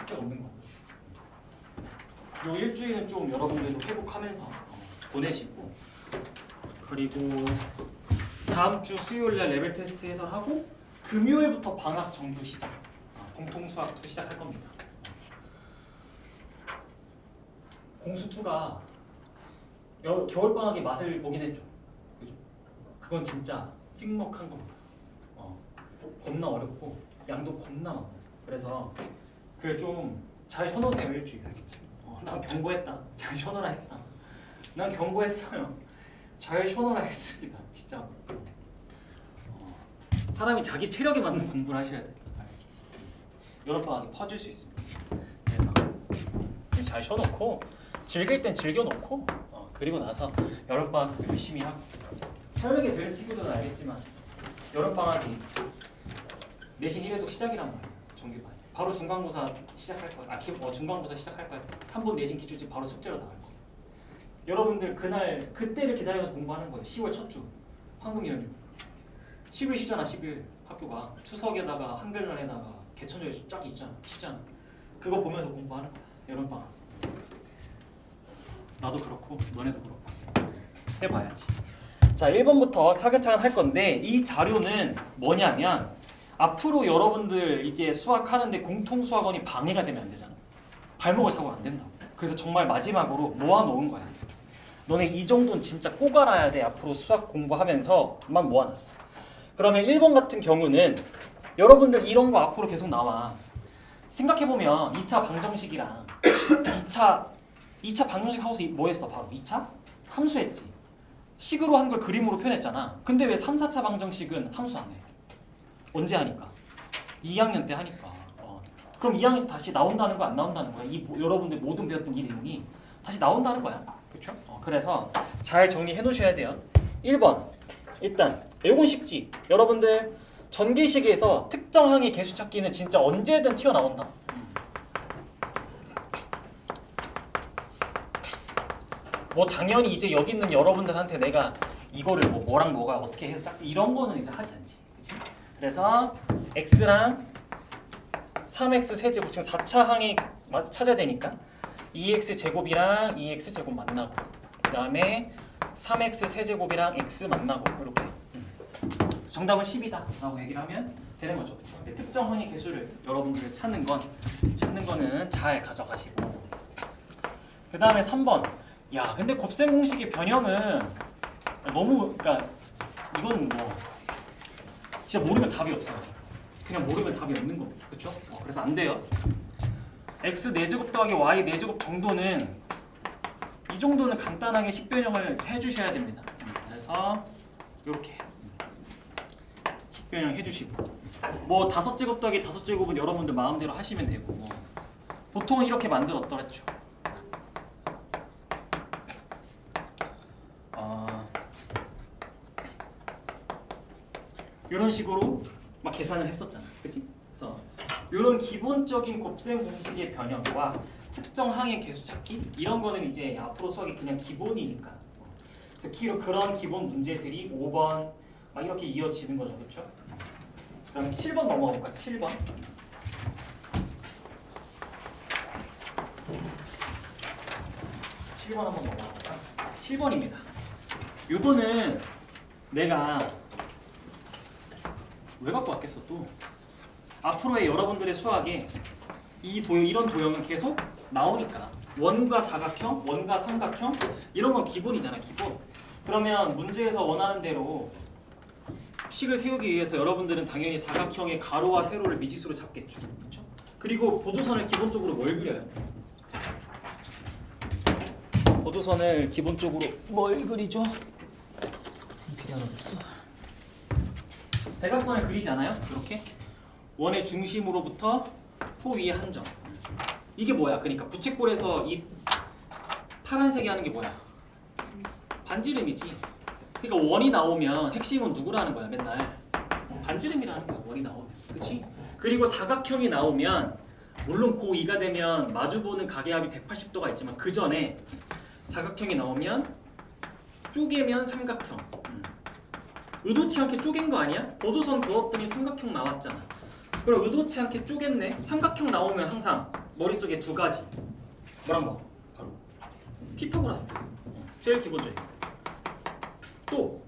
합격 없는 거. 요 일주일은 좀 여러분들도 회복하면서 보내시고, 그리고 다음 주 수요일날 레벨 테스트 해설하고 금요일부터 방학 정규 시작, 공통 수학 2 시작할 겁니다. 공수 2가 겨울 방학의 맛을 보긴 했죠. 그죠? 그건 진짜 찍먹한 겁니다. 겁나 어렵고 양도 겁나 많아요. 그래서 그걸 좀 잘 쉬어놓으세요. 일주일. 알겠지? 난 경고했다. 잘 쉬어놓으라 했다. 난 경고했어요. 잘 쉬어놓으라 했습니다. 진짜. 사람이 자기 체력에 맞는 공부를 하셔야 돼요. 여름방학에 퍼질 수 있습니다. 그래서 잘 쉬어놓고 즐길 땐 즐겨놓고 그리고 나서 여름방학도 열심히 하고, 설명회 들은 친구들은 알겠지만 여름방학이 내신 1회독 시작이란 말이에요. 정규반 바로 중간고사 시작할 거예요. 중간고사 시작할 거예요. 3본 내신 기출집 바로 숙제로 나갈 거예요. 여러분들 그때를 기다리면서 공부하는 거예요. 10월 첫 주 황금 연휴 10일 쉬잖아. 10일 학교가 추석에다가 한글날에다가 개천절에 쫙 있잖아. 쉬잖아. 그거 보면서 공부하는 거야. 여름방학. 나도 그렇고 너네도 그렇고 해봐야지. 자, 1번부터 차근차근 할 건데, 이 자료는 뭐냐면 앞으로 여러분들 이제 수학하는데 공통수학원이 방해가 되면 안 되잖아. 발목을 잡으면 안 된다고. 그래서 정말 마지막으로 모아놓은 거야. 너네 이 정도는 진짜 꼭 알아야 돼. 앞으로 수학 공부하면서만 모아놨어. 그러면 1번 같은 경우는 여러분들 이런 거 앞으로 계속 나와. 생각해보면 2차 방정식이랑 2차 방정식 하고서 뭐 했어? 바로 2차 함수 했지. 식으로 한 걸 그림으로 표현했잖아. 근데 왜 3, 4차 방정식은 함수 안 해? 언제 하니까? 2학년 때 하니까. 그럼 2학년 때 다시 나온다는 거야? 안 나온다는 거야? 여러분들 모든 배웠던 이 내용이 다시 나온다는 거야. 그렇죠? 그래서 잘 정리해 놓으셔야 돼요. 1번 일단 이건 쉽지. 여러분들 전개식에서 특정 항의 개수 찾기는 진짜 언제든 튀어나온다. 뭐 당연히 이제 여기 있는 여러분들한테 내가 이거를 뭐랑 뭐가 어떻게 해서 짝지 이런 거는 이제 하지 않지. 그치? 그래서 x랑 3x 세제곱 지금 4차 항이 찾아야 되니까 2x 제곱이랑 2x 제곱 만나고, 그 다음에 3x 세제곱이랑 x 만나고, 이렇게 정답은 10이다 라고 얘기를 하면 되는 거죠. 특정 항의 개수를 여러분들이 찾는 거는 잘 가져가시고, 그 다음에 3번. 야, 근데 곱셈 공식의 변형은 너무, 그러니까 이건 뭐 진짜 모르면 답이 없어요. 그냥 모르면 답이 없는 겁니다. 그렇죠? 그래서 안 돼요. x 4제곱 더하기 y 4제곱 정도는, 이 정도는 간단하게 식변형을 해주셔야 됩니다. 그래서 이렇게 식변형 해주시고, 뭐 5제곱 더하기 5제곱은 여러분들 마음대로 하시면 되고, 보통은 이렇게 만들었더랬죠. 이런 식으로 막 계산을 했었잖아. 그치? 그래서 이런 기본적인 곱셈 공식의 변형과 특정 항의 개수 찾기, 이런 거는 이제 앞으로 수학이 그냥 기본이니까. 그래서 그런 기본 문제들이 5번 막 이렇게 이어지는 거죠. 그렇죠? 그럼 7번 넘어가 볼까? 7번. 7번 한번 넘어가 볼까? 7번입니다. 요거는 내가 왜 갖고 왔겠어 또? 앞으로의 여러분들의 수학에 이런 도형은 계속 나오니까, 원과 사각형, 원과 삼각형 이런 건 기본이잖아. 기본. 그러면 문제에서 원하는 대로 식을 세우기 위해서 여러분들은 당연히 사각형의 가로와 세로를 미지수로 잡겠죠. 그렇죠? 그리고 보조선을 기본적으로 뭘 그려요? 보조선을 기본적으로 뭘 그리죠? 필요 하나 없어. 대각선을 그리잖아요. 이렇게 원의 중심으로부터 호 위의 한 점. 이게 뭐야? 그러니까 부채꼴에서 이 파란색이 하는 게 뭐야? 반지름이지. 그러니까 원이 나오면 핵심은 누구라는 거야? 맨날 반지름이라는 거야. 원이 나오면. 그렇지? 그리고 사각형이 나오면, 물론 고2가 되면 마주보는 가계합이 180도가 있지만 그 전에 사각형이 나오면 쪼개면 삼각형. 의도치 않게 쪼갠 거 아니야? 보조선 그었더니 삼각형 나왔잖아. 그럼 의도치 않게 쪼갰네. 삼각형 나오면 항상 머릿속에 두 가지. 뭐란 거? 바로 피타고라스. 제일 기본적인 거. 또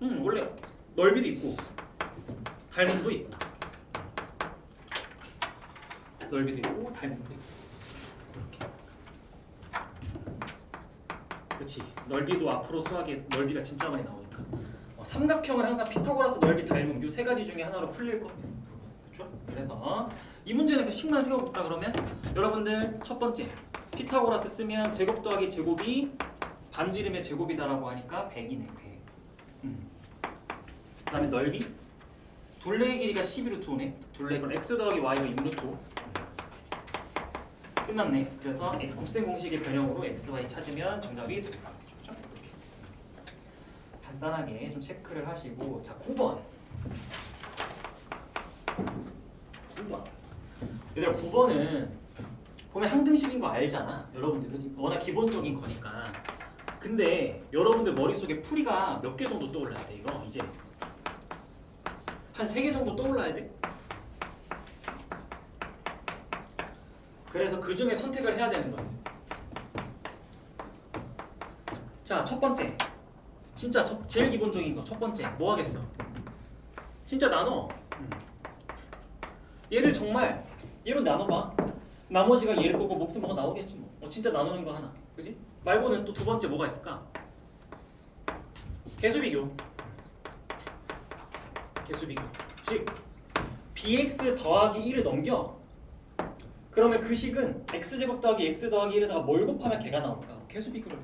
원래 넓이도 있고 닮음도 있고 넓이도 있고 닮음도 있고 이렇게. 그렇지. 넓이도 앞으로 수학에 넓이가 진짜 많이 나오니까 삼각형을 항상 피타고라스 넓이 닮음 이 세 가지 중에 하나로 풀릴 겁니다. 그렇죠? 그래서 이 문제는 그 식만 세워볼까 그러면 여러분들 첫 번째 피타고라스 쓰면 제곱 더하기 제곱이 반지름의 제곱이다라고 하니까 100이네 100. 그 다음에 넓이 둘레의 길이가 12루트5네. 둘레 그럼 x 더하기 y가 6루트5. 끝났네. 그래서 곱셈 공식의 변형으로 x, y 찾으면 정답이 됩니다. 그렇죠? 이렇게 간단하게 좀 체크를 하시고 자 9번. 9번. 얘들아 9번은 보면 항등식인 거 알잖아. 여러분들 그치? 워낙 기본적인 거니까. 근데 여러분들 머릿속에 풀이가 몇 개 정도 떠올라야 돼 이거 이제 한 3개 정도 떠올라야 돼. 그래서 그 중에 선택을 해야 되는 거야. 자, 첫 번째. 진짜 제일 기본적인 거. 첫 번째. 뭐 하겠어? 진짜 나눠. 얘를 정말 얘로 나눠봐. 나머지가 얘를 거고 몫은 뭐가 나오겠지 뭐. 진짜 나누는 거 하나. 그지? 말고는 또 두 번째 뭐가 있을까? 개수비교. 개수비교. 즉 bx 더하기 1을 넘겨. 그러면 그 식은 x제곱 더하기 x 더하기 1에다가 뭘 곱하면 걔가 나올까? 개수비교를.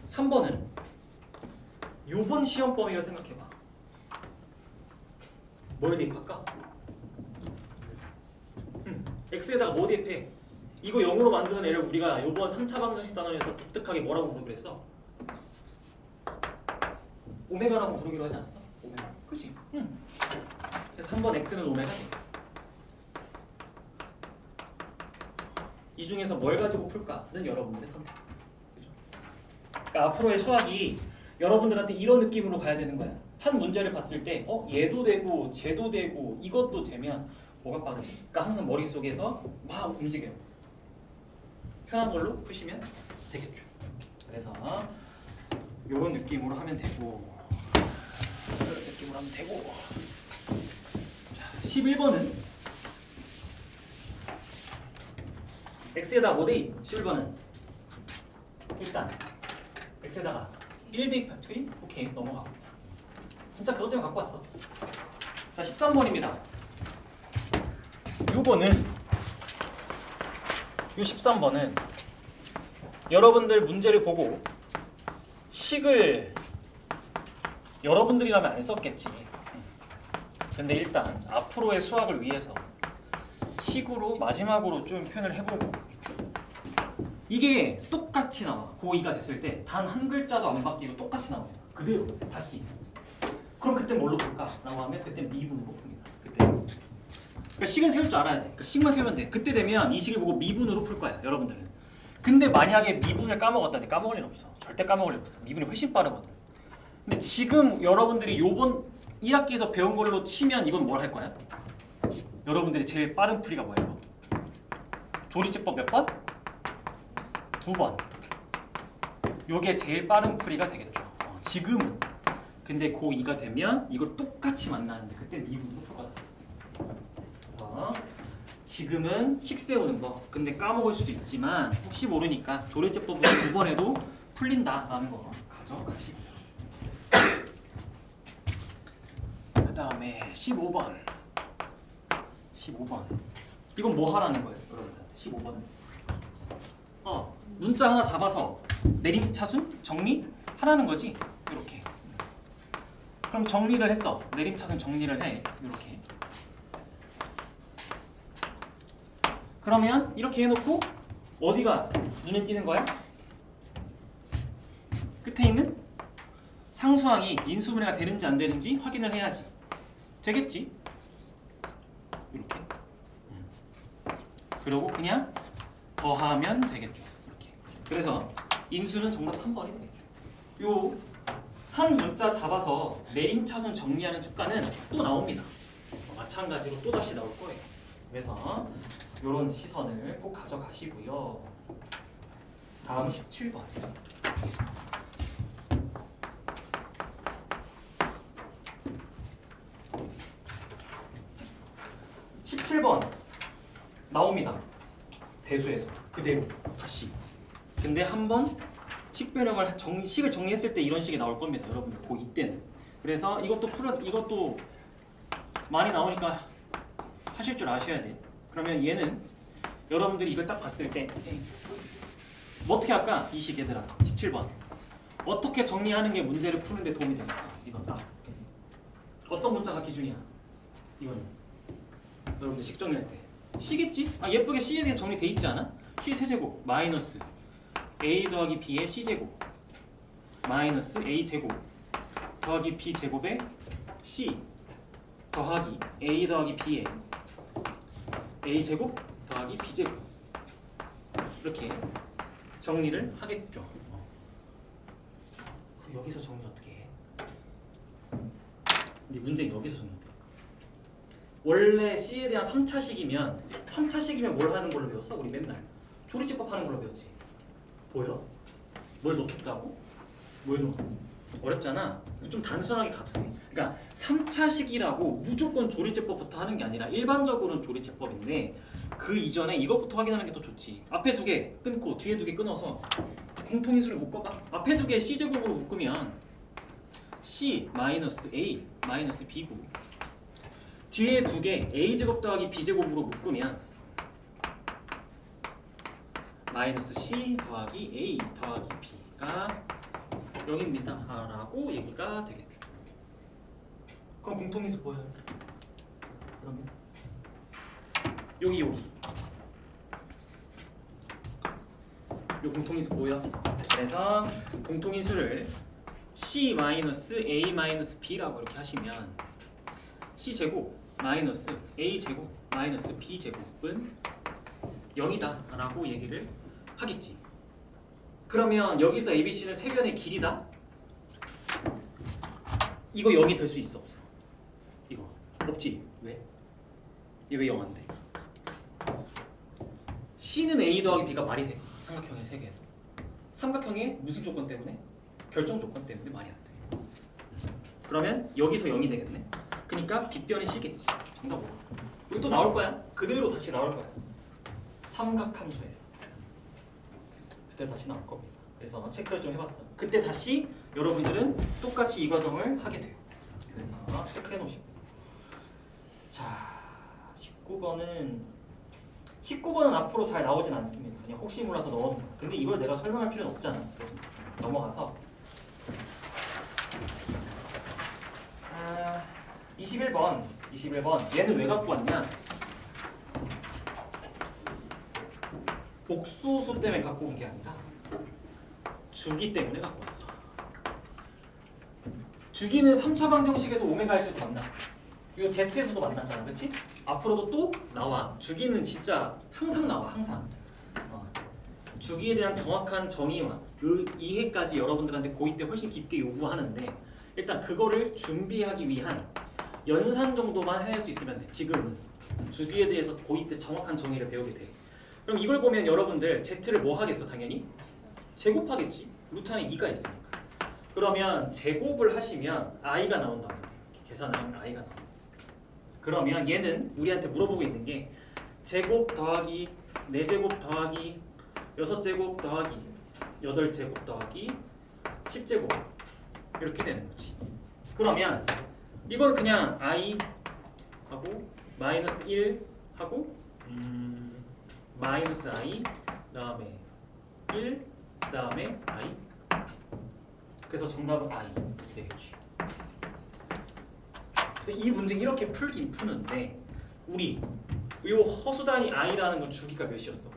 3번은 요번 시험 범위를 생각해봐. 뭘 대입할까? x에다가 뭐 대입해? 이거 0으로 만드는 애를 우리가 요번 3차 방정식 단원에서 독특하게 뭐라고 부르기로 했어? 오메가라고 부르기로 하지 않았어? 오메가. 그치? 그래서 3번 x는 오메가 돼. 이 중에서 뭘 가지고 풀까는 여러분들의 선택. 그죠? 그러니까 앞으로의 수학이 여러분들한테 이런 느낌으로 가야 되는 거야. 한 문제를 봤을 때 얘도 되고 쟤도 되고 이것도 되면 뭐가 빠르지? 그러니까 항상 머릿속에서 막 움직여요. 편한 걸로 푸시면 되겠죠. 그래서 이런 느낌으로 하면 되고 이런 느낌으로 하면 되고. 자, 11번은 x에다 뭐 대입? 11번은 일단 x에다가 1 대입하지? 오케이 넘어가고. 진짜 그것 때문에 갖고 왔어. 자 13번입니다. 요거는 요 13번은 여러분들 문제를 보고 식을 여러분들이라면 안 썼겠지. 근데 일단 앞으로의 수학을 위해서 식으로 마지막으로 좀 표현을 해보고 이게 똑같이 나와. 고2가 됐을 때 단 한 글자도 안 바뀌고 똑같이 나와요. 그대로 다시. 그럼 그때 뭘로 풀까? 라고 하면 그때 미분으로 풉니다. 그때. 그러니까 식은 세울 줄 알아야 돼. 그러니까 식만 세우면 돼. 그때 되면 이 식을 보고 미분으로 풀 거야. 여러분들은. 근데 만약에 미분을 까먹었다. 까먹을 일 없어. 절대 까먹을 일 없어. 미분이 훨씬 빠르거든. 근데 지금 여러분들이 요번 1학기에서 배운 걸로 치면 이건 뭘 할 거야? 여러분들이 제일 빠른 풀이가 뭐예요? 조리제법 몇 번? 2번. 요게 제일 빠른 풀이가 되겠죠. 지금은. 근데 고2가 되면 이걸 똑같이 만나는데 그때 미분으로 풀 거다. 그래서 지금은 식 세우는 거. 근데 까먹을 수도 있지만 혹시 모르니까 조리제법으로 2번에도 풀린다라는 거 가져가시고요. 그 다음에 15번. 15번. 이건 뭐 하라는 거예요, 여러분들? 15번은 문자 하나 잡아서 내림차순 정리하라는 거지. 이렇게. 그럼 정리를 했어. 내림차순 정리를 해. 이렇게. 그러면 이렇게 해놓고 어디가 눈에 띄는 거야? 끝에 있는 상수항이 인수분해가 되는지 안 되는지 확인을 해야지. 되겠지? 이렇게. 그리고 그냥 더하면 되겠죠. 이렇게. 그래서 인수는 정답 3번이 되겠죠. 요 한 문자 잡아서 내림차순 정리하는 습관은 또 나옵니다. 마찬가지로 또 다시 나올 거예요. 그래서 이런 시선을 꼭 가져가시고요. 다음 17번. 17번 나옵니다. 대수에서 그대로 다시. 근데 한번 식별형을 식을 정리했을 때 이런 식이 나올 겁니다, 여러분들. 고2 때는. 그래서 이것도 많이 나오니까 하실 줄 아셔야 돼요. 그러면 얘는 여러분들이 이걸 딱 봤을 때 뭐 어떻게 할까? 이 식 얘들아. 17번. 어떻게 정리하는 게 문제를 푸는데 도움이 됩니까? 이건 딱. 어떤 문자가 기준이야? 이거는. 여러분들 식 정리할 때. C겠지? 예쁘게 C에 대해서 정리돼 있지 않아? C 세제곱 마이너스 A 더하기 B의 C제곱 마이너스 A 제곱 더하기 B 제곱의 C 더하기 A 더하기 B의 A 제곱 더하기 B 제곱 이렇게 정리를 하겠죠. 여기서 정리 어떻게 해? 근데 문제는 여기서 정리 어떻게 할까? 원래 C에 대한 3차식이면 뭘 하는 걸로 배웠어? 우리 맨날 조리제법 하는 걸로 배웠지. 보여? 뭘 넣겠다고? 뭘 넣어? 어렵잖아. 좀 단순하게 가도 돼. 그러니까 3차식이라고 무조건 조리제법부터 하는 게 아니라 일반적으로는 조리제법인데 그 이전에 이것부터 확인하는 게 더 좋지. 앞에 두 개 끊고 뒤에 두 개 끊어서 공통인수를 묶어봐. 앞에 두 개 C제곱으로 묶으면 C 마이너스 A 마이너스 B고 뒤에 두 개 A제곱 더하기 B제곱으로 묶으면 마이너스 C 더하기 A 더하기 B가 0입니다 라고 얘기가 되겠죠. 그럼 공통인수 뭐예요? 그러면 여기 요 공통인수 뭐야? 그래서 공통인수를 C 마이너스 A 마이너스 B라고 이렇게 하시면 C 제곱 마이너스 A 제곱 마이너스 B 제곱은 0이다 라고 얘기를 하겠지. 그러면 여기서 ABC는 세변의 길이다? 이거 0이 될 수 있어 없어? 이거 없지? 왜? 얘 왜 0 안 돼? C는 A 더하기 B가 말이 돼. 삼각형의 세계에서. 삼각형의 무슨 조건 때문에? 결정 조건 때문에 말이 안 돼. 그러면 여기서 0이 되겠네. 그러니까 B변이 C겠지. 정답 뭐야? 이거 또 나올 거야. 그대로 다시 나올 거야. 삼각함수에서. 그때 다시 나올 겁니다. 그래서 체크를 좀 해봤어. 그때 다시 여러분들은 똑같이 이 과정을 하게 돼요. 그래서 체크해 놓으시고. 자, 19번은 앞으로 잘 나오진 않습니다. 그냥 혹시 몰라서 넣어놓은 거야. 근데 이걸 내가 설명할 필요는 없잖아. 그래서 넘어가서 21번 얘는 왜 갖고 왔냐? 복소수 때문에 갖고 온 게 아니라 주기 때문에 갖고 왔어. 주기는 3차 방정식에서 오메가 할 때도 만나. 이거 Z에서도 만났잖아, 그렇지? 앞으로도 또 나와. 주기는 진짜 항상 나와, 항상. 주기에 대한 정확한 정의와 그 이해까지 여러분들한테 고2 때 훨씬 깊게 요구하는데 일단 그거를 준비하기 위한 연산 정도만 해낼 수 있으면 돼. 지금 주기에 대해서 고2 때 정확한 정의를 배우게 돼. 그럼 이걸 보면 여러분들 Z를 뭐 하겠어? 당연히 제곱하겠지. 루트 안에 2가 있으니까. 그러면 제곱을 하시면 i가 나온다고. 계산하면 i가 나와. 그러면 얘는 우리한테 물어보고 있는 게 제곱 더하기 4제곱 더하기 6제곱 더하기 8제곱 더하기 10제곱 이렇게 되는 거지. 그러면 이건 그냥 i 하고 마이너스 1 하고 마이너스 i 그다음에 1 그다음에 i. 그래서 정답은 i 되겠지. 그래서 이 문제 이렇게 풀긴 푸는데 우리 이 허수단위 i라는 건 주기가 몇이었어?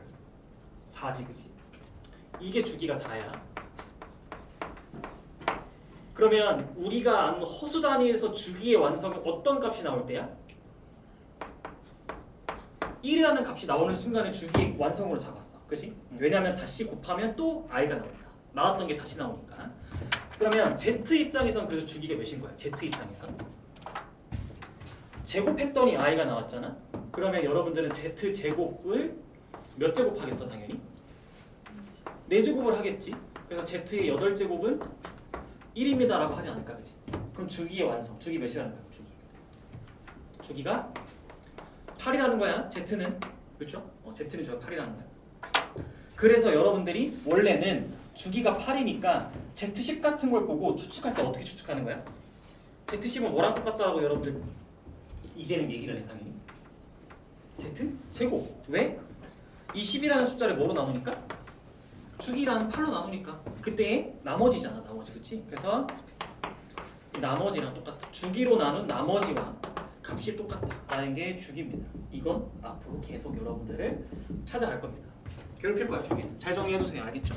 4지, 그지? 이게 주기가 4야. 그러면 우리가 아는 허수단위에서 주기의 완성은 어떤 값이 나올 때야? 1이라는 값이 나오는 순간에 주기의 완성으로 잡았어. 그치? 왜냐하면 다시 곱하면 또 i가 나온다. 나왔던 게 다시 나오니까. 그러면 Z 입장에선 그래서 주기가 몇인 거야? Z 입장에선 제곱했더니 i가 나왔잖아. 그러면 여러분들은 z제곱을 몇 제곱 하겠어 당연히? 4제곱을 하겠지. 그래서 z의 8제곱은 1입니다 라고 하지 않을까, 그치? 그럼 주기의 완성, 주기 몇이라는 거야? 주기가 8이라는 거야. z는, 그쵸? z는 주기가 8이라는 거야. 그래서 여러분들이 원래는 주기가 8이니까 z10 같은 걸 보고 추측할 때 어떻게 추측하는 거야? z10은 뭐랑 똑같다라고 여러분들 이제는 얘기를 해 당연히. z제곱. 왜? 이 10이라는 숫자를 뭐로 나누니까? 주기라는 8로 나누니까. 그때 나머지잖아, 나머지. 그치? 그래서 이 나머지랑 똑같다. 주기로 나눈 나머지와 값이 똑같다라는 게 주기입니다. 이건 앞으로 계속 여러분들을 찾아갈 겁니다. 괴롭힐 거야, 주기는. 잘 정리해두세요. 알겠죠?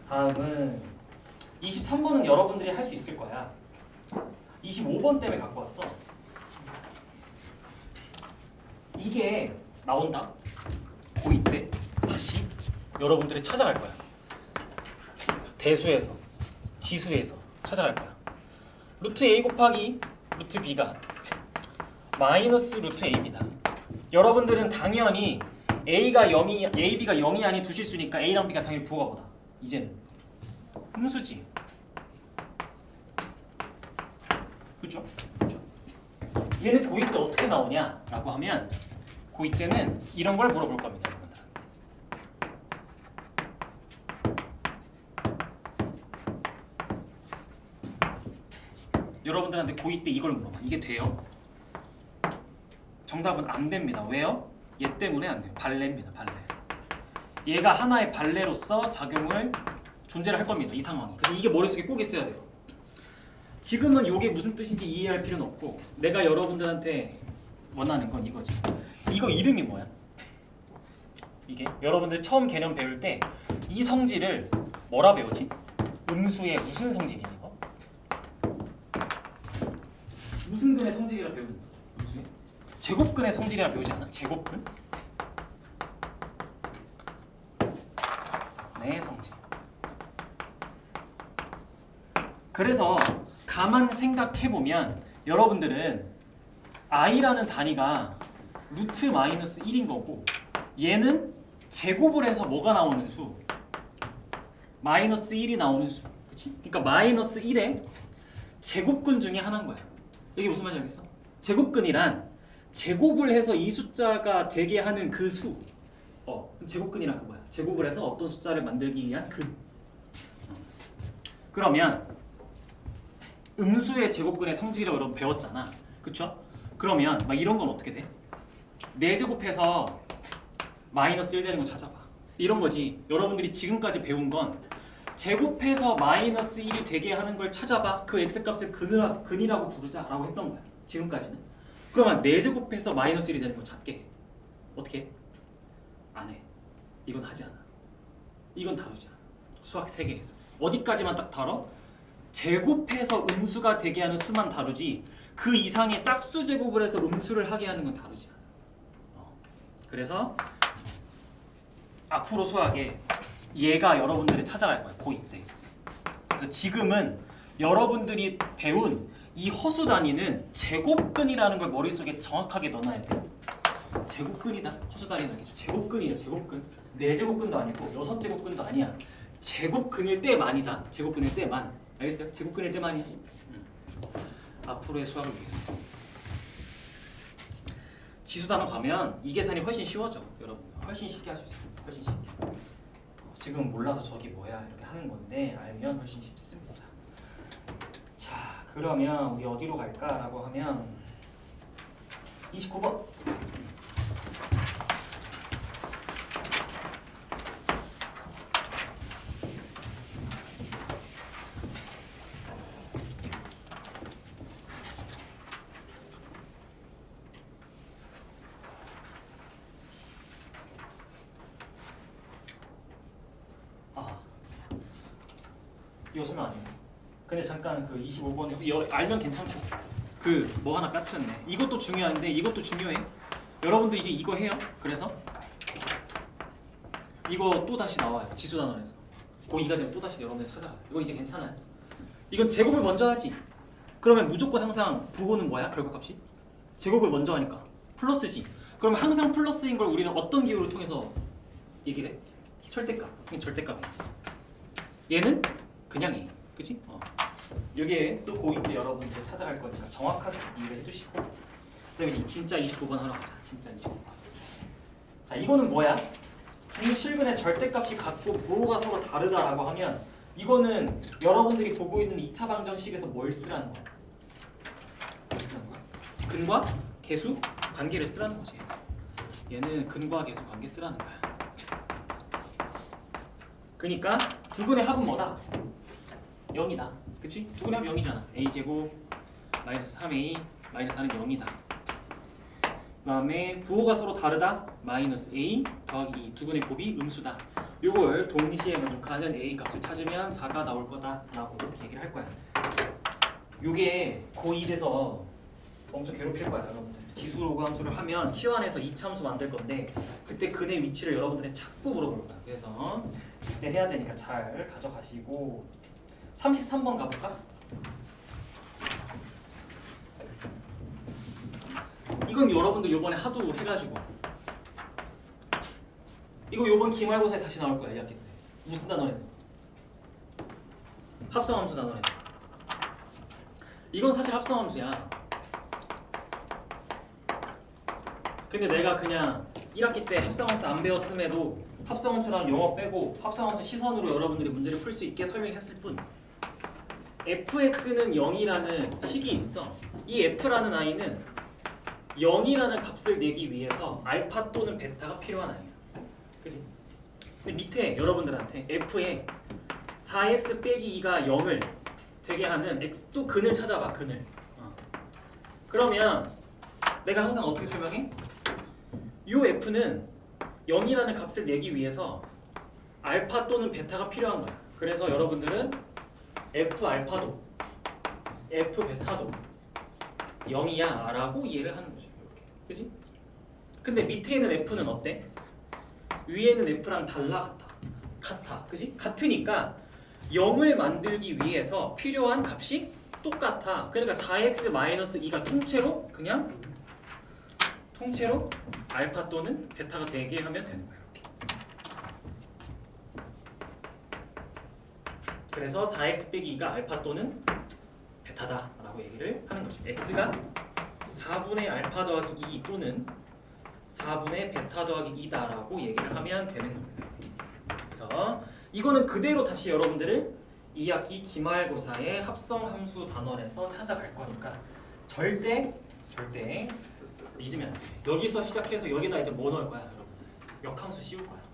다음은 23번은 여러분들이 할 수 있을 거야. 25번 때문에 갖고 왔어. 이게 나온다. 고2 때 다시 여러분들이 찾아갈 거야. 대수에서, 지수에서 찾아갈 거야. 루트 a 곱하기 루트 b가 마이너스 루트 ab다. 여러분들은 당연히 b가 0이 아닌 두 실수니까 a랑 b가 당연히 부호가 뭐다. 이제는 음수지. 그죠? 얘는 고2 때 어떻게 나오냐라고 하면 고2 때는 이런 걸 물어볼 겁니다. 여러분들한테 고2 때 이걸 물어봐. 이게 돼요? 정답은 안 됩니다. 왜요? 얘 때문에 안 돼요. 발레입니다. 발레. 얘가 하나의 발레로서 작용을 존재를 할 겁니다. 이 상황이. 그래서 이게 머릿속에 꼭 있어야 돼요. 지금은 이게 무슨 뜻인지 이해할 필요는 없고 내가 여러분들한테 원하는 건 이거지. 이거 이름이 뭐야? 이게 여러분들 처음 개념 배울 때 이 성질을 뭐라 배우지? 음수의 무슨 성질이야 이거? 무슨 근의 성질이라 배우는 거야? 음수의? 제곱근의 성질이라 배우지 않아? 제곱근? 네, 성질. 그래서 가만 생각해보면 여러분들은 i라는 단위가 루트 마이너스 1인 거고 얘는 제곱을 해서 뭐가 나오는 수? 마이너스 1이 나오는 수. 그치? 그러니까 마이너스 1의 제곱근 중에 하나인 거야. 이게 무슨 말인지 알겠어? 제곱근이란 제곱을 해서 이 숫자가 되게 하는 그 수. 제곱근이란 그거야. 제곱을 해서 어떤 숫자를 만들기 위한 근. 그러면 음수의 제곱근의 성질이라고 여러분 배웠잖아. 그쵸? 그러면 막 이런 건 어떻게 돼? 4제곱해서 마이너스 1 되는 거 찾아봐. 이런 거지. 여러분들이 지금까지 배운 건 제곱해서 마이너스 1이 되게 하는 걸 찾아봐. 그 x값을 근이라고 부르자 라고 했던 거야. 지금까지는. 그러면 4제곱해서 마이너스 1이 되는 거 찾게 해. 어떻게 해? 안 해. 이건 하지 않아. 이건 다루지 않아. 수학 3개에서. 어디까지만 딱 다뤄? 제곱해서 음수가 되게 하는 수만 다루지 그 이상의 짝수 제곱을 해서 음수를 하게 하는 건 다루지 않아. 그래서 앞으로 수학에 얘가 여러분들이 찾아갈 거예요. 고2 때. 그래서 지금은 여러분들이 배운 이 허수 단위는 제곱근이라는 걸 머릿속에 정확하게 넣어놔야 돼요. 제곱근이다. 허수 단위는 제곱근이야. 제곱근. 4제곱근도 아니고 6제곱근도 아니야. 제곱근일 때만이다. 제곱근일 때만. 알겠어요? 제곱근일 때만이야. 앞으로의 수학을 위해서. 지수 단원 가면 이 계산이 훨씬 쉬워져. 여러분 훨씬 쉽게 할 수 있어요. 훨씬 쉽게. 지금 몰라서 저기 뭐야 이렇게 하는 건데 알면 훨씬 쉽습니다. 자, 그러면 우리 어디로 갈까라고 하면 29번. 이거 설명 아니에요. 근데 잠깐 그 25번에 알면 괜찮고 그 뭐 하나 까트렸네. 이것도 중요한데 이것도 중요해. 여러분들 이제 이거 해요. 그래서 이거 또 다시 나와요. 지수단원에서. 고2가 되면 또 다시 여러분들 찾아가요. 이거 이제 괜찮아요. 이건 제곱을 먼저 하지. 그러면 무조건 항상 부호는 뭐야? 결과값이? 제곱을 먼저 하니까 플러스지. 그럼 항상 플러스인 걸 우리는 어떤 기호를 통해서 얘기를 해? 절대값. 절대값이야. 얘는 그냥 해. 그치? 여기에 또 고2 때 여러분들 찾아갈 거니까 정확하게 이해를 해주시고 그다음에 이제 진짜 29번 하러 가자. 진짜 29번. 자, 이거는 뭐야? 두 실근의 절대값이 같고 부호가 서로 다르다라고 하면 이거는 여러분들이 보고 있는 2차 방정식에서 뭘 쓰라는 거야? 뭘 쓰라는 거야? 근과 계수 관계를 쓰라는 거지. 얘는 근과 계수 관계 쓰라는 거야. 그러니까 두 근의 합은 뭐다? 0이다. 그치? 두 근의 합 0이잖아. a제곱 마이너스 3a 마이너스 4는 0이다. 그 다음에 부호가 서로 다르다. 마이너스 a 더하기 2 두 근의 곱이 음수다. 요걸 동시에 만족하는 a 값을 찾으면 4가 나올 거다라고 얘기를 할 거야. 요게 고2 돼서 엄청 괴롭힐 거야 여러분들. 지수로그 함수를 하면 치환해서 이차함수 만들 건데 그때 근의 위치를 여러분들은 자꾸 물어볼 거야. 그래서 그때 해야 되니까 잘 가져가시고 33번 가볼까? 이건 여러분들 요번에 하도 해가지고 이거 요번 기말고사에 다시 나올 거야. 2학기 때 무슨 단원에서? 합성함수 단원에서. 이건 사실 합성함수야. 근데 내가 그냥 1학기 때 합성함수 안 배웠음에도 합성함수랑 영어 빼고 합성함수 시선으로 여러분들이 문제를 풀 수 있게 설명했을 뿐 fx는 0이라는 식이 있어. 이 f라는 i는 0이라는 값을 내기 위해서 알파 또는 베타가 필요한 아이야. 그치? 근데 밑에 여러분들한테 f에 4x 빼기 2가 0을 되게 하는 x 또 근을 찾아봐. 근을. 그러면 내가 항상 어떻게 설명해? 요 f는 0이라는 값을 내기 위해서 알파 또는 베타가 필요한 거야. 그래서 여러분들은 f 알파도 f 베타도 0이야 라고 이해를 하는 거죠. 이렇게. 그지? 근데 밑에 있는 f는 어때? 위에는 f랑 달라 같아. 그지? 같으니까 0을 만들기 위해서 필요한 값이 똑같아. 그러니까 4x-2가 통째로 알파 또는 베타가 되게 하면 되는 거예요. 이렇게. 그래서 4x 빼기 2가 알파 또는 베타다 라고 얘기를 하는 거죠. x가 4분의 알파 더하기 2 또는 4분의 베타 더하기 2다 라고 얘기를 하면 되는 겁니다. 그래서 이거는 그대로 다시 여러분들을 2학기 기말고사의 합성함수 단원에서 찾아갈 거니까 절대 잊으면 안 돼. 여기서 시작해서 여기다 이제 뭐 넣을 거야 여러분? 역함수 씌울 거야.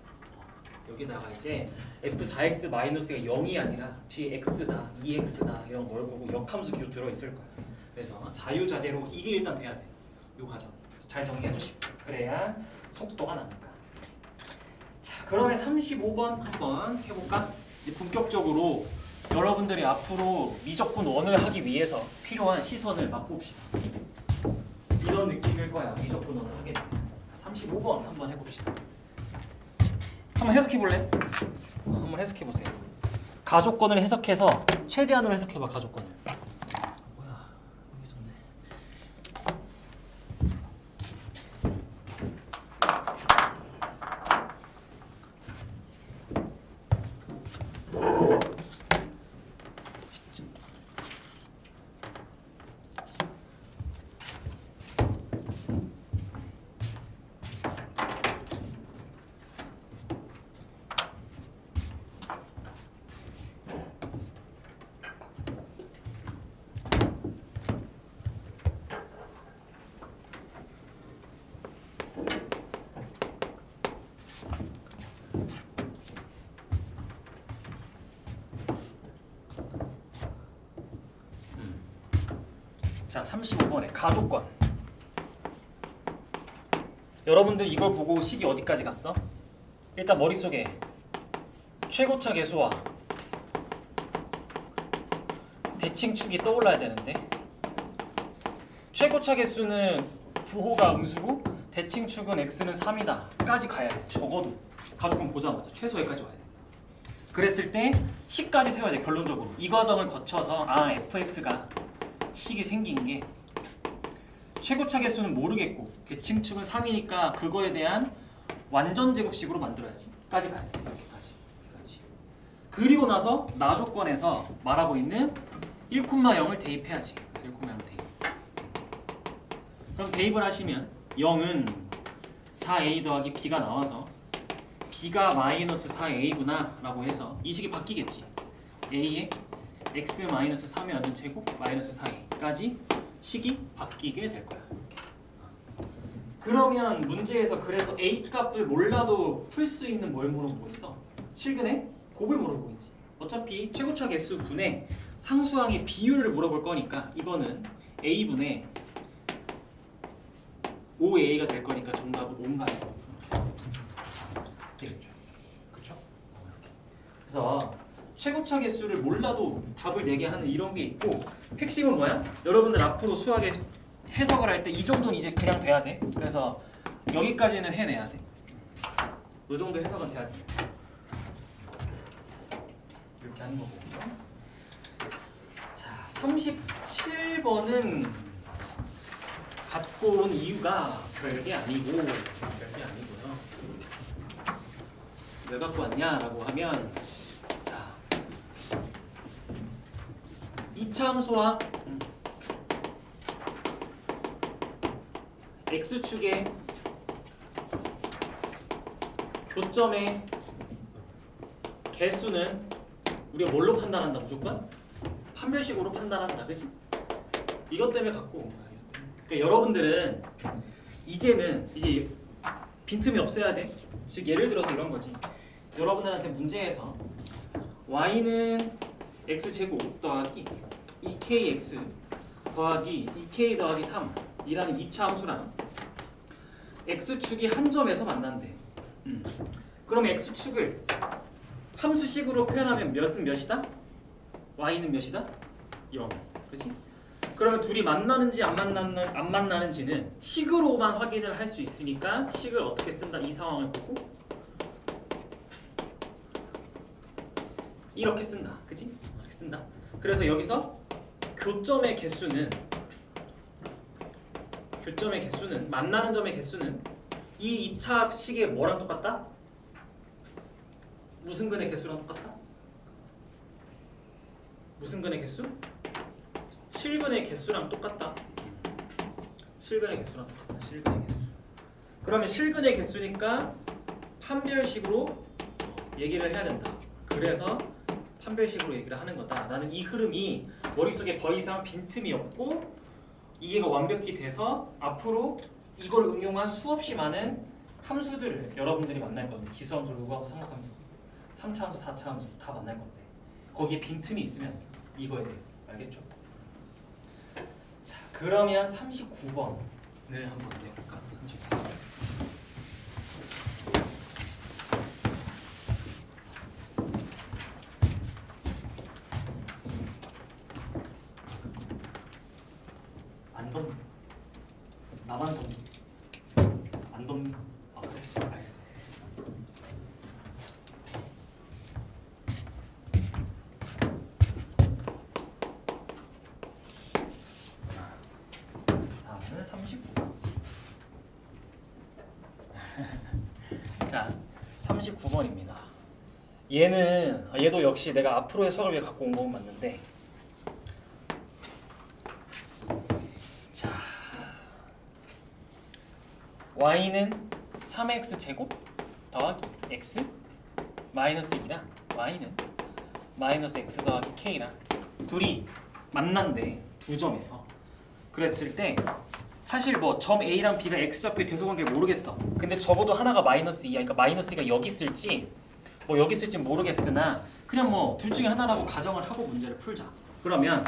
여기다가 이제 f4x-가 0이 아니라 뒤에 x다, 2x다 이런 걸 거고 역함수 기호 들어있을 거야. 그래서 자유자재로 이게 일단 돼야 돼. 요 과정. 그래서 잘 정리해 놓으시고 그래야 속도가 나니까. 자, 그러면 35번 한번 해볼까? 이제 본격적으로 여러분들이 앞으로 미적분 원을 하기 위해서 필요한 시선을 맛봅시다. 이런 느낌일 거야. 미적분 원을 하게 되면. 35번 한번 해봅시다. 한번 해석해 볼래? 한번 해석해 보세요. 가족권을 해석해서 최대한으로 해석해 봐. 가족권을. 뭐야? 여기 있었네. 자, 35번에 가족권. 여러분들 이걸 보고 식이 어디까지 갔어? 일단 머릿속에 최고차 계수와 대칭축이 떠올라야 되는데 최고차 개수는 부호가 음수고 대칭축은 x는 3이다 까지 가야 돼. 적어도 가족권 보자마자 최소에까지 와야 돼. 그랬을 때 식까지 세워야 돼. 결론적으로 이 과정을 거쳐서 fx가 식이 생긴 게 최고차 개수는 모르겠고 대칭축은 3이니까 그거에 대한 완전 제곱식으로 만들어야지 까지 가야 돼. 이렇게까지. 그리고 나서 나 조건에서 말하고 있는 1,0을 대입해야지. 그래서 1,0 대입. 그럼 대입을 하시면 0은 4a 더하기 b가 나와서 b가 마이너스 4a구나 라고 해서 이 식이 바뀌겠지. a에 x 마이너스 3의 완전 제곱 마이너스 4a까지 식이 바뀌게 될 거야. 그러면 문제에서 그래서 a 값을 몰라도 풀 수 있는 뭘 물어보고 있어? 실근의 곱을 물어보고 있지. 어차피 최고차 개수 분의 상수항의 비율을 물어볼 거니까 이거는 a분의 5a가 될 거니까 정답은 5인가요? 되겠죠. 그렇죠? 그래서 최고차 개수를 몰라도 답을 내게 하는 이런 게 있고 핵심은 뭐야? 여러분들 앞으로 수학에 해석을 할 때 이 정도는 이제 그냥 돼야 돼. 그래서 여기까지는 해내야 돼. 이 정도 해석은 돼야 돼. 이렇게 하는 거고. 자, 37번은 갖고 온 이유가 별게 아니고요. 왜 갖고 왔냐라고 하면 자, 이차함수와 x축의 교점의 개수는 우리가 뭘로 판단한다? 무조건 판별식으로 판단한다. 그치? 이것 때문에 갖고 온 거야. 그러니까 여러분들은 이제는 이제 빈틈이 없어야 돼. 즉 예를 들어서 이런 거지. 여러분들한테 문제에서 y는 x제곱 더하기 2kx 더하기 2k 더하기 3이라는 2차 함수랑 x축이 한 점에서 만난대. 그럼 x축을 함수식으로 표현하면 몇은 몇이다? y는 몇이다? 0. 그렇지? 그러면 둘이 만나는지 안 만나는지는 식으로만 확인을 할 수 있으니까 식을 어떻게 쓴다? 이 상황을 보고 이렇게 쓴다. 그치? 이렇게 쓴다. 그래서 여기서 교점의 개수는 만나는 점의 개수는 이 2차 식의 뭐랑 똑같다? 무슨 근의 개수랑 똑같다? 무슨 근의 개수? 실근의 개수랑 똑같다. 실근의 개수랑 똑같다. 실근의 개수. 그러면 실근의 개수니까 판별식으로 얘기를 해야 된다. 그래서 판별식으로 얘기를 하는 거다. 나는 이 흐름이 머릿속에 더 이상 빈틈이 없고 이해가 완벽히 돼서 앞으로 이걸 응용한 수없이 많은 함수들을 여러분들이 만날 건데 기수함수, 로그함수, 삼각함수, 3차 함수, 4차 함수 다 만날 건데 거기에 빈틈이 있으면 이거에 대해서 알겠죠? 자, 그러면 39번을 한번 해볼까? 39번. 안 덥니? 나만 덥니? 안 덥니? 아 그래? 알겠어. 다음은 39번. 자, 39번입니다. 얘도 역시 내가 앞으로의 수학을 위해 갖고 온 건 맞는데 자, y는 3x 제곱 더하기 x 마이너스 2랑 y는 마이너스 x 더하기 k랑 둘이 만난대. 두 점에서. 그랬을 때 사실 뭐 점 a랑 b가 x좌표의 대소관계를 모르겠어. 근데 적어도 하나가 마이너스 2야. 그러니까 마이너스 2가 여기 있을지 뭐 여기 있을지 모르겠으나 그냥 뭐 둘 중에 하나라고 가정을 하고 문제를 풀자. 그러면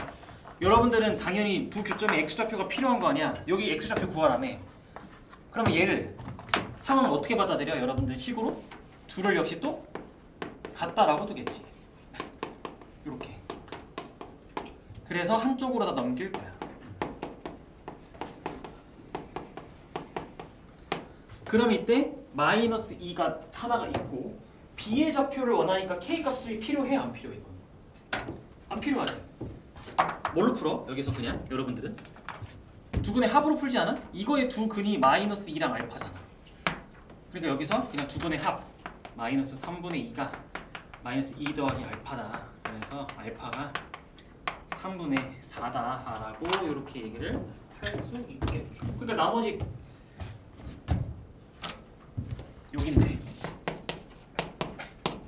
여러분들은 당연히 두 교점의 x좌표가 필요한 거 아니야. 여기 x좌표 구하라며. 그러면 얘를 상황을 어떻게 받아들여? 여러분들 식으로 둘을 역시 또 같다라고 두겠지. 이렇게 그래서 한쪽으로 다 넘길 거야. 그럼 이때 마이너스 2가 하나가 있고 b의 좌표를 원하니까 k 값이 필요해 안 필요해? 이건 안 필요하지. 뭘로 풀어? 여기서 그냥 여러분들은 두 근의 합으로 풀지 않아? 이거의 두 근이 마이너스 2랑 알파잖아. 그러니까 여기서 그냥 두 근의 합 마이너스 3분의 2가 마이너스 2 더하기 알파다. 그래서 알파가 3분의 4다라고 이렇게 얘기를 할 수 있겠죠. 그러니까 나머지 여기인데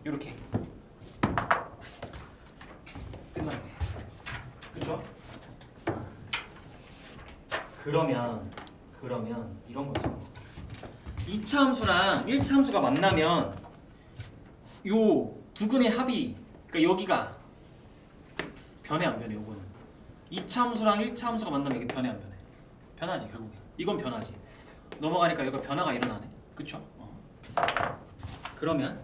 이렇게 끝났네. 그렇죠? 그러면 이런 거죠. 2차 함수랑 1차 함수가 만나면 요 두 근의 합이 그러니까 여기가 변해 안 변해? 요거는 2차 함수랑 1차 함수가 만나면 이게 변해 안 변해? 변하지 결국에. 이건 변하지. 넘어가니까 여기가 변화가 일어나네. 그쵸? 그러면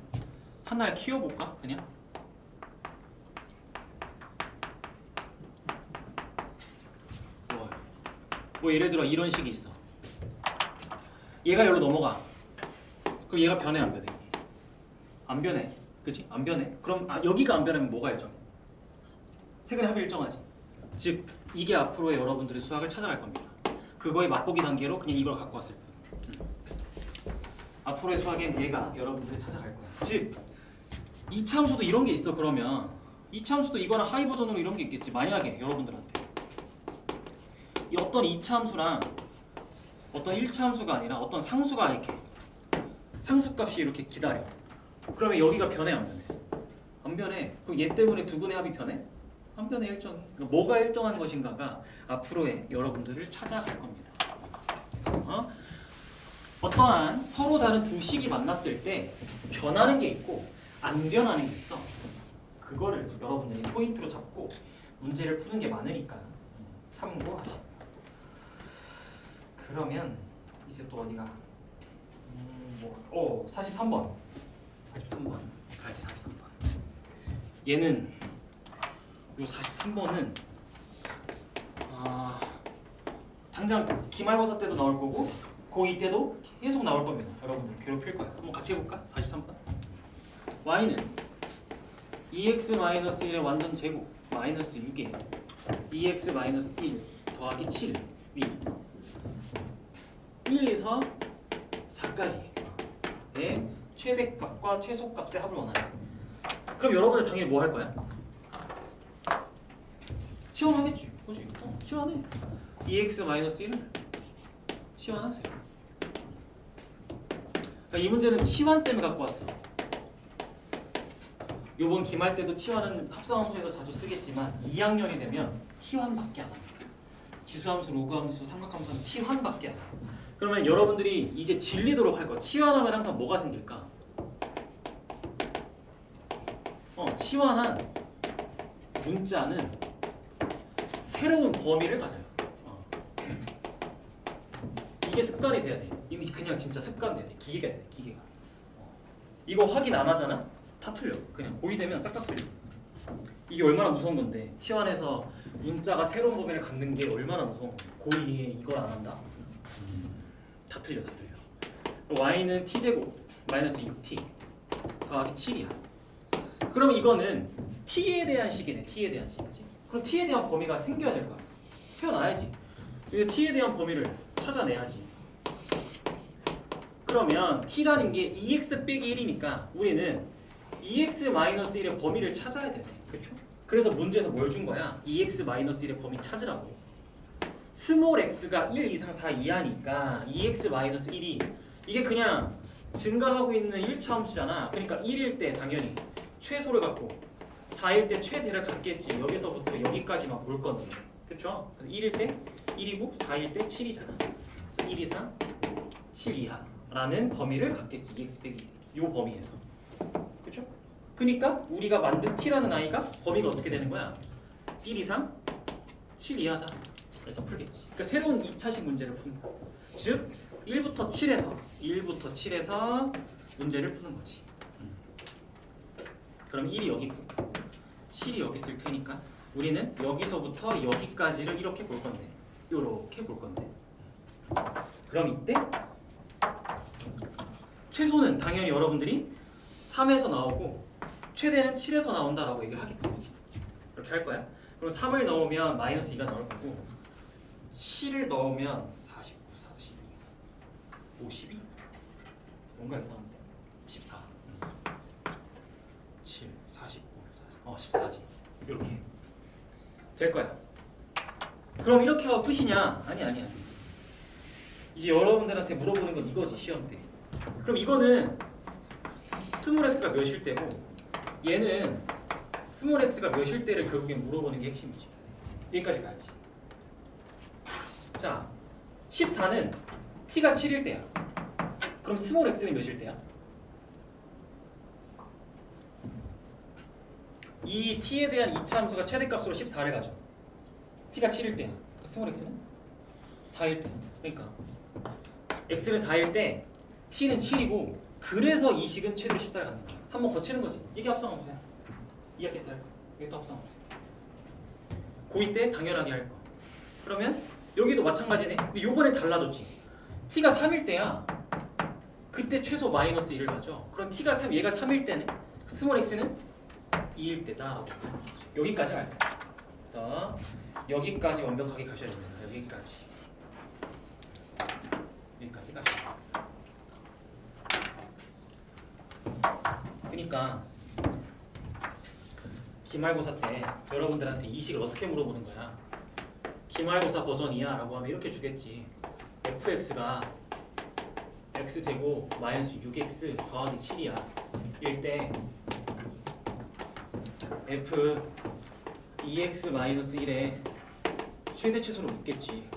하나를 키워볼까? 그냥 뭐 예를 들어 이런 식이 있어. 얘가 여기로 넘어가. 그럼 얘가 변해 안 변해? 안 변해. 그치? 안 변해. 그럼 여기가 안 변하면 뭐가 일정해? 세 근의 합이 일정하지. 즉 이게 앞으로의 여러분들의 수학을 찾아갈 겁니다. 그거의 맛보기 단계로 그냥 이걸 갖고 왔을 뿐. 앞으로의 수학엔 얘가 여러분들이 찾아갈 거야. 즉 2차 함수도 이런 게 있어. 그러면 2차 함수도 이거나 하이 버전으로 이런 게 있겠지. 만약에 여러분들한테 이 어떤 2차 함수랑 어떤 1차 함수가 아니라 어떤 상수가 이렇게 상수값이 이렇게 기다려. 그러면 여기가 변해 안 변해? 안 변해. 그럼 얘 때문에 두 근의 합이 변해? 안 변해. 일정해. 그러니까 뭐가 일정한 것인가가 앞으로의 여러분들을 찾아갈 겁니다. 그래서 어떠한 서로 다른 두 식이 만났을 때 변하는 게 있고 안 변하는 게 있어. 그거를 여러분들이 포인트로 잡고 문제를 푸는 게 많으니까 참고하시고. 그러면 이제 또 어디가? 43번. 43번. 가야지 43번. 얘는 요 43번은 당장 기말고사 때도 나올 거고 고2 때도 계속 나올 겁니다. 여러분들 괴롭힐 거야. 한번 같이 해볼까? 43번. y는 2x-1의 완전 제곱 마이너스 6에 2x-1 더하기 7이 1에서 4까지 의 최대값과 최소값의 합을 원하냐. 그럼 여러분들 당연히 뭐 할 거야? 치환하겠지. 그렇지? 치환해. 2x-1을 치환하세요. 그러니까 이 문제는 치환 때문에 갖고 왔어. 요번 기말 때도 치환은 합성함수에서 자주 쓰겠지만 2학년이 되면 치환밖에 안 합니다. 지수함수, 로그함수, 삼각함수는 치환밖에 안 합니다. 그러면 여러분들이 이제 질리도록 할 거. 치환하면 항상 뭐가 생길까? 치환한 문자는 새로운 범위를 가져요. 이게 습관이 돼야 돼. 그냥 진짜 습관 돼야 돼. 기계가 돼. 기계가. 이거 확인 안 하잖아? 다 틀려. 그냥 고2 되면 싹 다 틀려. 이게 얼마나 무서운 건데. 치환해서 문자가 새로운 범위를 갖는 게 얼마나 무서운 거야. 고2에 이걸 안 한다? 다 틀려. 다 틀려. y는 t제곱 마이너스 6t 더하기 7이야. 그럼 이거는 t에 대한 식이네. t에 대한 식이지. 그럼 t에 대한 범위가 생겨야 될 거야. 태어나야지. 이게 t에 대한 범위를 찾아내야지. 그러면 t라는 게 2x 빼기 1이니까 우리는 2x-1의 범위를 찾아야 되네. 그렇죠? 그래서 문제에서 뭘 준 거야? 2x-1의 범위 찾으라고. 스몰 x가 1 이상 4 이하니까 2x-1이 이게 그냥 증가하고 있는 1차 함수잖아. 그러니까 1일 때 당연히 최소를 갖고 4일 때 최대를 갖겠지. 여기서부터 여기까지만 볼 건데. 그렇죠? 그래서 1일 때 1이고 4일 때 7이잖아. 그래서 1 이상 7 이하라는 범위를 갖겠지. 2x 빼기 1. 요 범위에서. 그렇죠? 그러니까 우리가 만든 t라는 아이가 범위가 어떻게 되는 거야? 1 이상 7 이하다. 그래서 풀겠지. 그러니까 새로운 2차식 문제를 푸는 거. 즉 1부터 7에서 문제를 푸는 거지. 그럼 1이 여기 있고 7이 여기 있을 테니까 우리는 여기서부터 여기까지를 이렇게 볼 건데, 이렇게 볼 건데. 그럼 이때 최소는 당연히 여러분들이 3에서 나오고 최대는 7에서 나온다라고 얘기를 하겠지, 그치? 이렇게 할 거야. 그럼 3을 넣으면 마이너스 2가 나올 거고 7을 넣으면 49, 42, 52? 뭔가 이상한데? 14. 7, 49, 14지. 이렇게 될 거야. 그럼 이렇게 하고 끝이냐? 아니. 이제 여러분들한테 물어보는 건 이거지, 시험 때. 그럼 이거는 스몰 x가 몇일 때고 얘는 스몰 x가 몇일 때를 결국엔 물어보는 게 핵심이지. 여기까지 가야지. 자, 14는 t가 7일 때야. 그럼 스몰 x는 몇일 때야? 이 t에 대한 이차함수가 최대값으로 14를 가져. t가 7일 때야. 스몰 x는 4일 때야. 그러니까 x는 4일 때 t는 7이고 그래서 이 식은 최대로 14를 갖는 거야. 한번 거치는 거지. 이게 합성함수야. 이해하겠다. 이게 또 합성함수야. 고2 때 당연하게 할 거. 그러면 여기도 마찬가지네. 근데 요번에 달라졌지. t가 3일 때야. 그때 최소 마이너스 1을 가져. 그럼 t가 3, 얘가 3일 때는 스몰 x는 2일 때다. 여기까지 갈 거야. 그래서 여기까지 완벽하게 가셔야 됩니다. 여기까지 가셔야 돼요. 그러니까 기말고사 때 여러분들한테 이 식을 어떻게 물어보는 거야? 기말고사 버전이야 라고 하면 이렇게 주겠지. fx가 x제곱 마이너스 6x 더하기 7이야 일 때 f 2x 마이너스 1에 최대 최소를 묻겠지.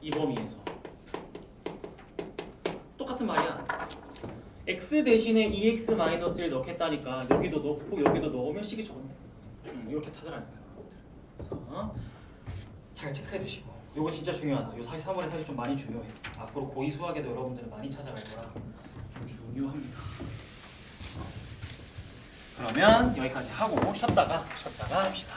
이 범위에서 똑같은 말이야. x 대신에 2x 마이너스를 넣겠다니까 여기도 넣고 여기도 넣으면 식이 적었네. 이렇게 찾아라는 거야. 그래서 잘 체크해 주시고 이거 진짜 중요하다. 이거 사실 3월에 사실 좀 많이 중요해. 앞으로 고2 수학에도 여러분들은 많이 찾아갈 거라 좀 중요합니다. 그러면 여기까지 하고 쉬었다가 합시다.